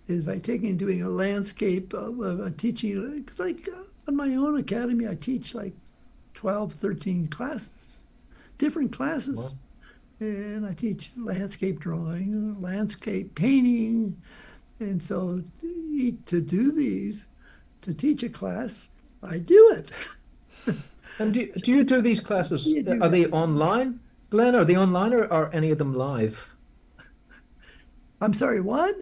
Is by taking and doing a landscape of teaching, like on my own academy, I teach like 12, 13 classes, different classes. Well, And I teach landscape drawing, landscape painting. And so to do these, to teach a class, I do it. and do you do these classes? You do Are that. they online, Glenn? Are they online or are any of them live? I'm sorry, what?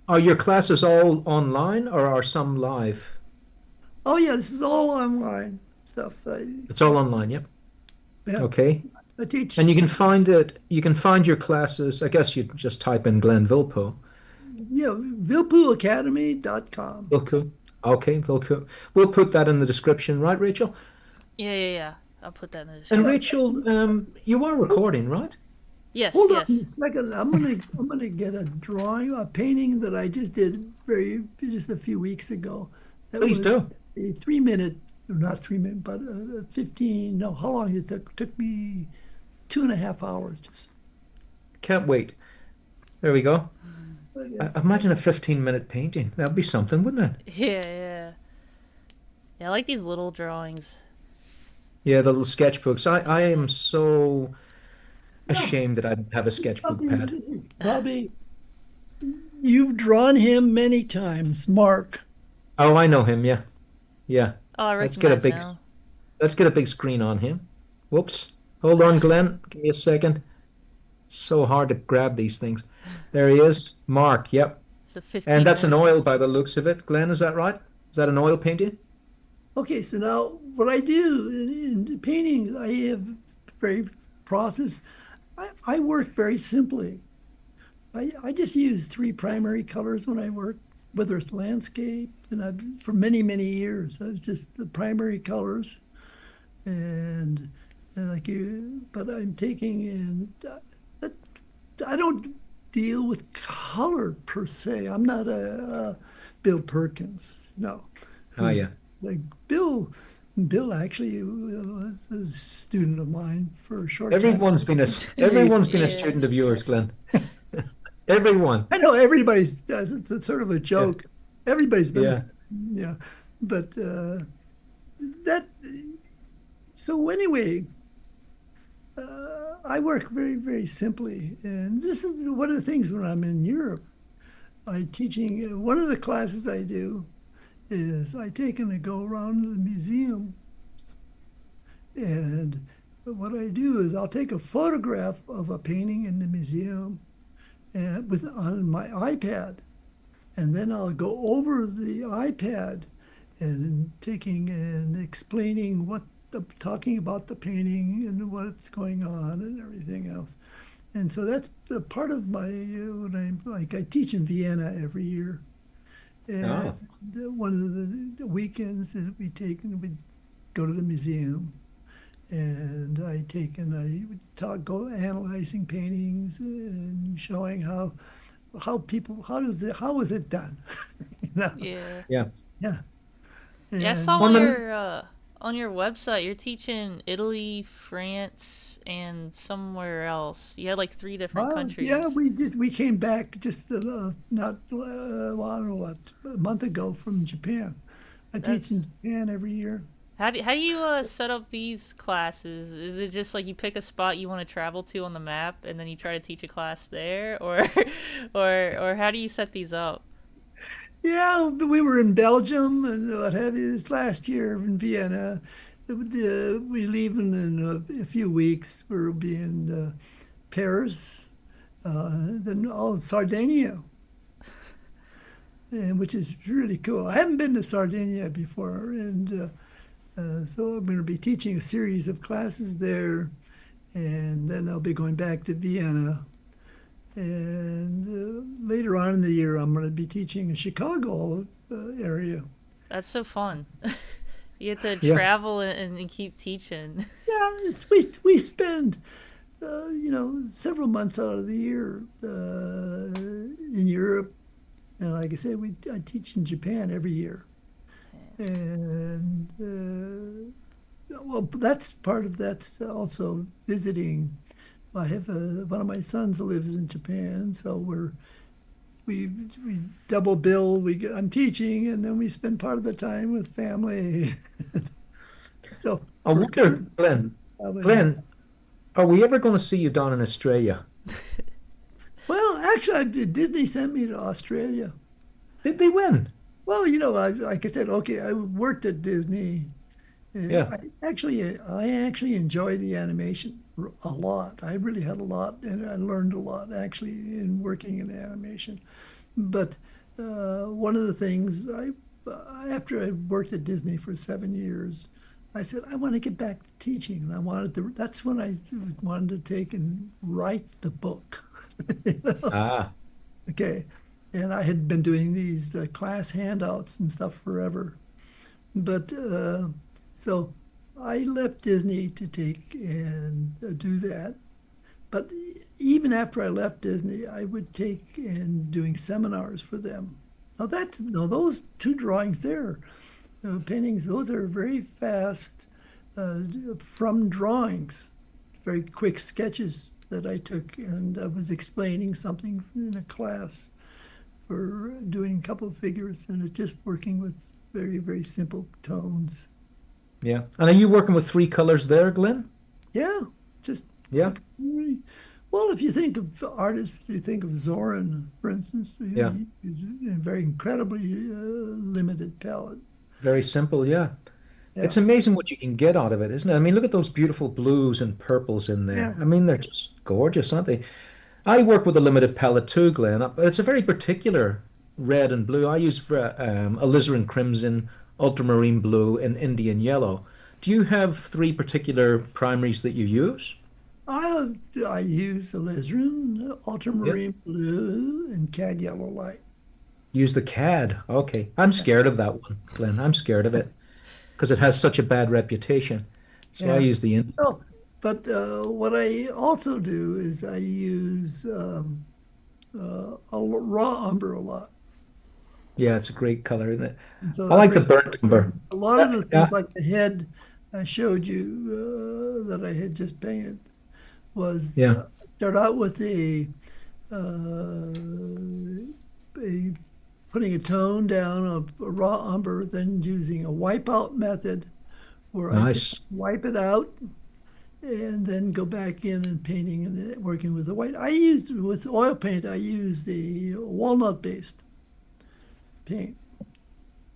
Are your classes all online or are some live? Oh yeah, this is all online stuff. It's all online, yep. Yeah, Okay. I And teach. you can find it, you can find your classes. I guess you just type in Glenn Vilppu. Yeah, vilpuacademy.com. Vilppu. Okay, Vilppu. We'll put that in the description, right, Rachel? Yeah, yeah, yeah. I'll put that in the And Yeah. description. Rachel, you are recording, right? Yes, Hold on yes. a second. I'm gonna get a drawing, a painting that I just did just a few weeks ago. That Please was do. a 3 minute, not 3 minute, but 15. No, how long it took? Took me 2.5 hours. Just Can't wait. There we go. yeah. Imagine a 15-minute painting. That'd be something, wouldn't it? Yeah, yeah. Yeah, I like these little drawings. Yeah, the little sketchbooks. I am so Yeah, ashamed that I don't have a sketchbook pad. this is probably you've drawn him many times, Mark. Oh, I know him. Yeah, yeah. Oh, I Let's get a recognize big him. let's get a big screen on him. Whoops. Hold on, Glenn. Give me a second. So hard to grab these things. There he is. Mark. Yep. It's a And 15 that's an minute. oil by the looks of it. Glenn, is that right? Is that an oil painting? Okay, so now what I do in painting, I have very process. I work very simply. I just use three primary colors when I work, whether it's landscape, and I've for many, many years. That's just the primary colors, and, like you, but I'm taking in. That I don't deal with color per se. I'm not a Bill Perkins, no, Oh who's yeah. like Bill. Bill actually was a student of mine for a short time. Everyone's been a Yeah. student of yours, Glenn. Everyone. I know everybody's does. It's sort of a Yeah. joke. Everybody's been, Yeah. yeah, but that. So anyway, I work very, very simply, and this is one of the things when I'm in Europe. I teaching one of the classes I do is I take and I go around the museum, and what I do is I'll take a photograph of a painting in the museum and with on my iPad. And then I'll go over the iPad and taking and explaining talking about the painting and what's going on and everything else. And so that's a part of my, when I teach in Vienna every year. And Oh. one of the weekends is we go to the museum and I take and I go analyzing paintings and showing how people how was it done? You know? Yeah. Yeah. Yeah. Yeah, I saw And Well, then, on your website you're teaching Italy, France, and somewhere else. You had like three different yeah, countries. we came back just not well, I don't know what a month ago from Japan. I teach That's in Japan every year. how do you set up these classes? Is it just like you pick a spot you want to travel to on the map and then you try to teach a class there, or or how do you set these up? Yeah, but we were in Belgium and what have you this last year in Vienna. We leaving in a few weeks. We'll be in Paris, then all Sardinia, and which is really cool. I haven't been to Sardinia before, and so I'm going to be teaching a series of classes there, and then I'll be going back to Vienna. And later on in the year, I'm going to be teaching in Chicago area. That's so fun. You get to yeah. travel and keep teaching. Yeah, we spend several months out of the year in Europe, and like I said, I teach in Japan every year, and well, that's part of that's also visiting. I have one of my sons lives in Japan, so we we double bill. I'm teaching, and then we spend part of the time with family. So I we're wonder, constantly Glenn, traveling. Glenn, are we ever going to see you down in Australia? Well, actually, Disney sent me to Australia. Did they win? Well, like I said, okay, I worked at Disney, Yeah. I actually enjoy the animation a lot. I really had a lot, and I learned a lot actually in working in animation. But one of the things after I worked at Disney for 7 years, I said I want to get back to teaching, and I wanted to. That's when I wanted to take and write the book. You know? Ah, Okay, and I had been doing these class handouts and stuff forever. But so I left Disney to take and do that. But even after I left Disney, I would take and doing seminars for them. Now those two drawings there, paintings, those are very fast uh, from drawings, very quick sketches that I took, and I was explaining something in a class for doing a couple of figures, and it's just working with very, very simple tones. yeah. And are you working with three colors there, Glenn? Yeah, just Yeah. well, if you think of artists, you think of Zoran, for instance, Yeah. he's a very incredibly limited palette. Very simple. Yeah. Yeah, It's amazing what you can get out of it, isn't it? I mean, look at those beautiful blues and purples in yeah. there. I mean, they're just gorgeous, aren't they? I work with a limited palette too, Glenn, but it's a very particular red and blue. I use alizarin crimson, ultramarine blue, and Indian yellow. Do you have three particular primaries that you use? I use alizarin, Yeah. ultramarine blue, and cad yellow light. Use the CAD. Okay. I'm scared of that one, Glenn. I'm scared of it because it has such a bad reputation. So I Yeah. use the Indian. Oh, but what I also do is I use raw umber a lot. Yeah, it's a great color, isn't it? And so I I like the bring burnt umber. a lot of the Yeah. things like the head I showed you that I had just painted was Yeah. start out with a putting a tone down of a raw umber, then using a wipeout method where I just Nice. wipe it out and then go back in and painting and working with the white. I used with oil paint, I use the walnut based paint.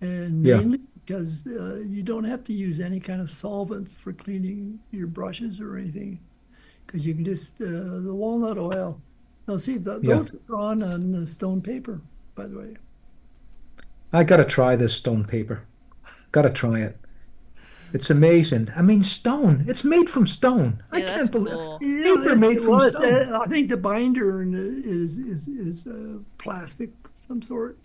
And Yeah. mainly because you don't have to use any kind of solvent for cleaning your brushes or anything, because you can just the walnut oil. Now, see, Yeah. those are drawn on stone paper, by the way. I gotta try this stone paper. Gotta try it. It's amazing. I mean, stone. It's made from stone. I Yeah, that's can't believe cool. Yeah, paper made from well, stone. I think the binder is plastic of some sort,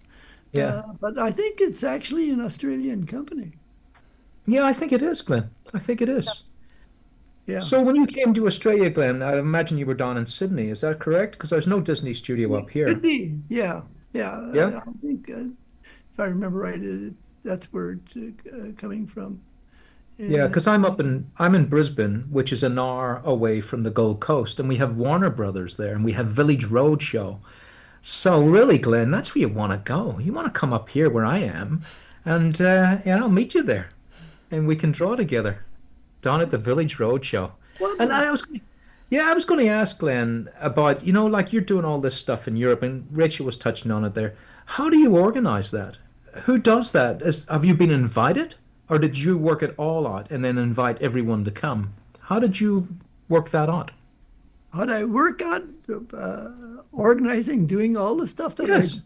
Yeah. but I think it's actually an Australian company. Yeah, I think it is, Glenn. I think it is. Yeah, So when you came to Australia, Glenn, I imagine you were down in Sydney. Is that correct? Because there's no Disney studio up could here. be. Yeah, yeah. Yeah. I think if I remember right, that's where it's coming from. Yeah, And because I'm in Brisbane, which is an hour away from the Gold Coast, and we have Warner Brothers there, and we have Village Roadshow. So really, Glenn, that's where you want to go. You want to come up here where I am, and I'll meet you there, and we can draw together down at the Village Roadshow. And well, I was going to ask Glenn about, like you're doing all this stuff in Europe, and Rachel was touching on it there. How do you organize that? Who does that? Have you been invited, or did you work it all out and then invite everyone to come? How did you work that out? how'd I work on organizing, doing all the stuff that I Yes.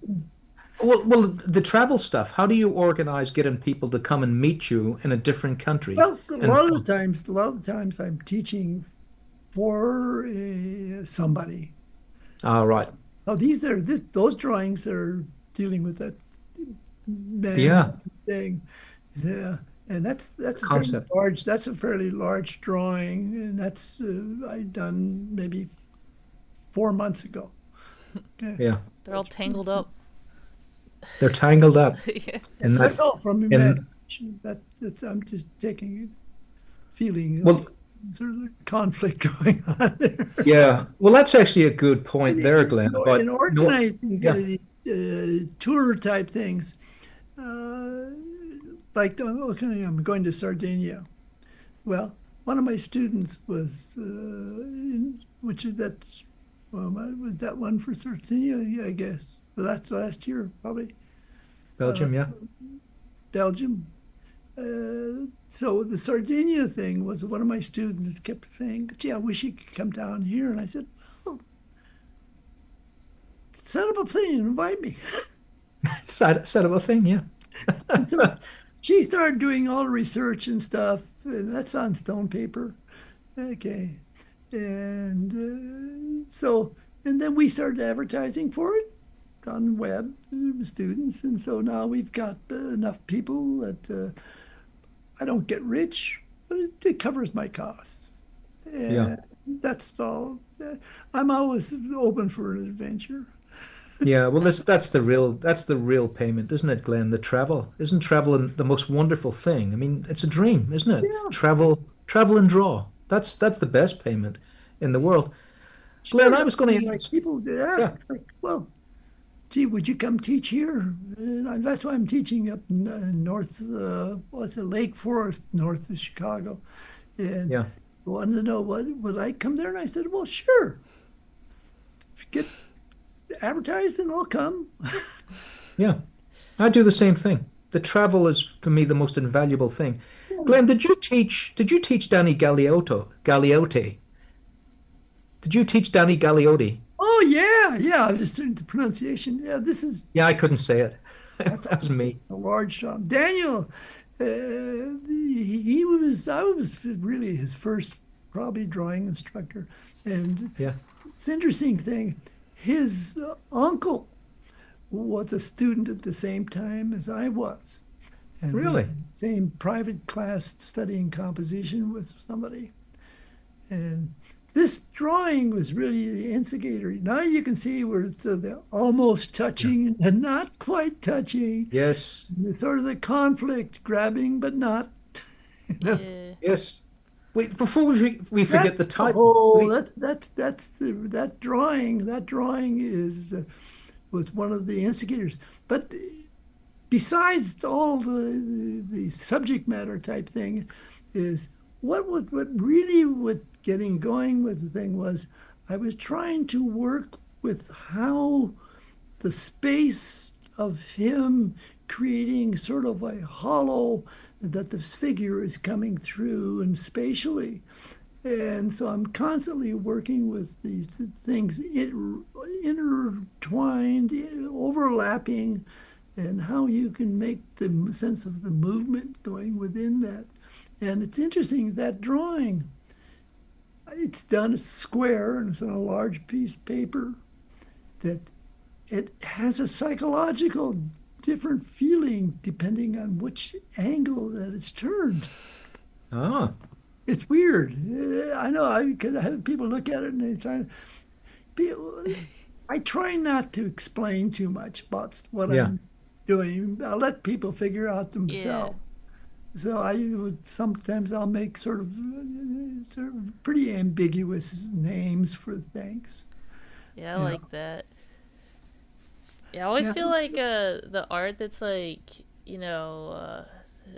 Well, the travel stuff. How do you organize getting people to come and meet you in a different country well, and a lot of the times I'm teaching for somebody. all right. Oh, those drawings are dealing with that man Yeah, thing. Yeah, and the concept. that's a fairly large drawing, and that's I done maybe 4 months ago. Okay. Yeah. They're all tangled up. They're tangled up Yeah. in That's that all from in imagination. That's I'm just taking feeling well, like there's a conflict going on there. yeah. Well, that's actually a good point there, Glenn, In about organizing yeah. tour type things, uh, like okay, I'm going to Sardinia. Well, one of my students was, which is that's, well, was that one for Sardinia? Yeah, I guess. Well, that's last year, probably. Uh, Belgium, yeah. Belgium. So the Sardinia thing was one of my students kept saying, "Gee, I wish you could come down here." And I said, "Well, set up a thing and invite me." Set of a thing, yeah. And so she started doing all the research and stuff, and that's on stone paper. Okay. And then we started advertising for it on the web, students. And so now we've got enough people that I don't get rich, but it covers my costs. Yeah. And that's all. I'm always open for an adventure. Yeah, well, that's the real payment, isn't it, Glenn? The travel. Isn't travel the most wonderful thing? I mean, it's a dream, isn't it? Yeah, Travel and draw. That's the best payment in the world. Glenn, sure. I I was going mean, to like ask. people did Yeah, ask, like, well, gee, would you come teach here? And that's why I'm teaching up north, what's it, Lake Forest, north of Chicago. And yeah, wanted to know what would I come there? And I said, well, sure. If you get advertised, and I'll come. yeah. I do the same thing. The travel is for me the most invaluable thing. Yeah. Glenn, did you teach Danny Galeote? Did you teach Danny Galeote? Oh yeah, yeah. I'm just doing the pronunciation. Yeah, this is Yeah, I couldn't say it. that's That was me. a large shop. Daniel, he was I was really his first probably drawing instructor, and Yeah. it's an interesting thing. His uncle was a student at the same time as I was, and we Really? same private class studying composition with somebody. And this drawing was really the instigator. Now you can see where it's the almost Yeah. touching and not quite touching. Yes. Sort of the conflict, grabbing but not. You know, Yeah. Yes. Wait, before we that's forget the the title. whole. Wait. That's the that drawing. That drawing is was one of the instigators. But besides all the subject matter type thing, is what really what getting going with the thing was I was trying to work with how the space of him creating sort of a hollow that this figure is coming through and spatially. And so I'm constantly working with these things intertwined, overlapping, and how you can make the sense of the movement going within that. And it's interesting that drawing, it's done square and it's on a large piece of paper that it has a psychological different feeling depending on which angle that it's turned. Ah, It's weird. I know because I have people look at it and they try. I try not to explain too much about what yeah. I'm doing. I'll let people figure out Yeah. themselves. So I would sometimes I'll make sort of pretty ambiguous names for things. Yeah, I You know. like that. Yeah, I always Yeah. feel like the art that's like, you know,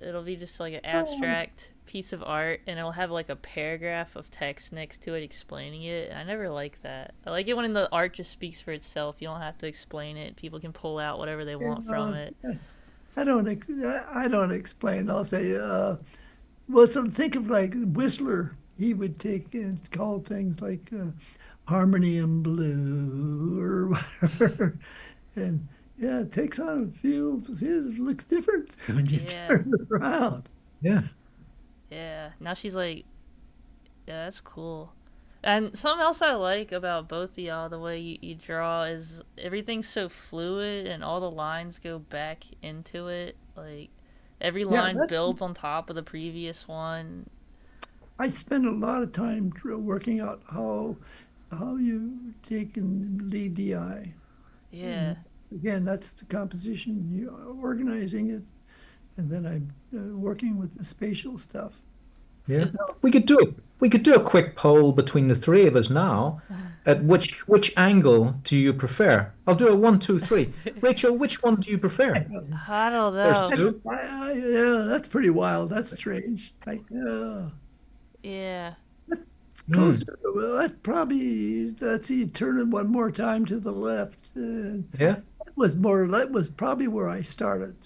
it'll be just like an abstract piece of art and it'll have like a paragraph of text next to it explaining it. I never like that. I like it when the art just speaks for itself. You don't have to explain it. People can pull out whatever they want from it. I don't explain. I'll say, well, so think of like Whistler. He would take and call things like harmony and blue or whatever. And yeah, it takes on a feel. See, it looks different when you Yeah. turn it around. Yeah. Yeah. Now she's like, yeah, that's cool. And something else I like about both of y'all, the way you draw, is everything's so fluid and all the lines go back into it. Like, every Yeah, line that builds on top of the previous one. I spend a lot of time working out how you take and lead the eye. Yeah. And again, that's the composition. You are organizing it, and then I'm working with the spatial stuff. Yeah. Now, We could do a quick poll between the three of us now. At which angle do you prefer? I'll do a one, two, three. Rachel, which one do you prefer? I don't There's know. two. yeah, that's pretty wild. That's strange. Like, Yeah. Hmm. closer. Well, that probably, let's see, turn it one more time to the left. Yeah. That was probably where I started.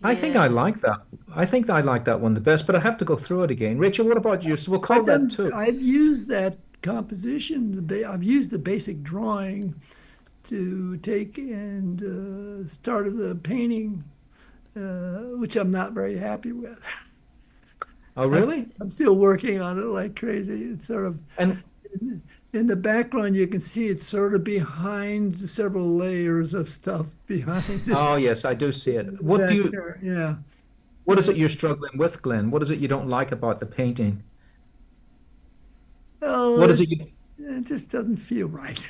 I think I Yeah. like that. I think I like that one the best, but I have to go through it again. Rachel, what about you? So we'll call that two. I've used that composition. I've used the basic drawing to take and start the painting, which I'm not very happy with. Oh, I'm, really? I'm still working on it like crazy. It's sort of And in the background, you can see it's sort of behind several layers of stuff behind it. oh yes, I do see it. What do Back you there, yeah. what is Uh, it you're struggling with, Glenn? What is it you don't like about the painting? well, What is it you it just doesn't feel right.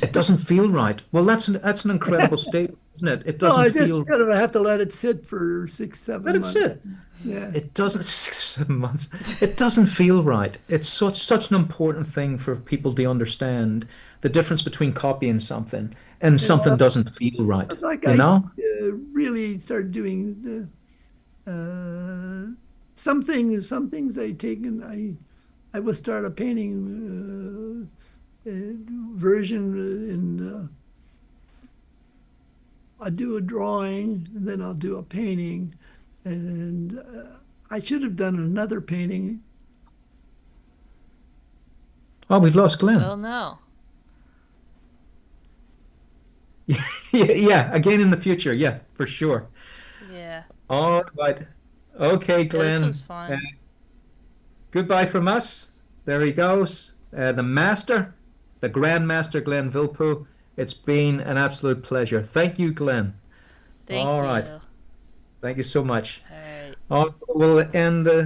it doesn't feel right? Well, that's an incredible statement, isn't it? It Well, doesn't I just feel kind of have to let it sit for six, let seven it months. sit. Yeah. It doesn't 6 or 7 months. It doesn't feel right. It's such an important thing for people to understand the difference between copying something and You something know, doesn't feel right. it's like You I know? really started doing some things I take and I will start a painting version I'll do a drawing and then I'll do a painting and I should have done another painting. Oh, we've lost Glenn. Oh no. Yeah, yeah, again in the future. Yeah, for sure. Yeah. All right. Okay, Yeah, this was Glenn. fun. Goodbye from us. There he goes. The master, the Grandmaster Glenn Vilppu. It's been an absolute pleasure. Thank you, Glenn. Thank All right. you. Thank you so much. All right. We'll end the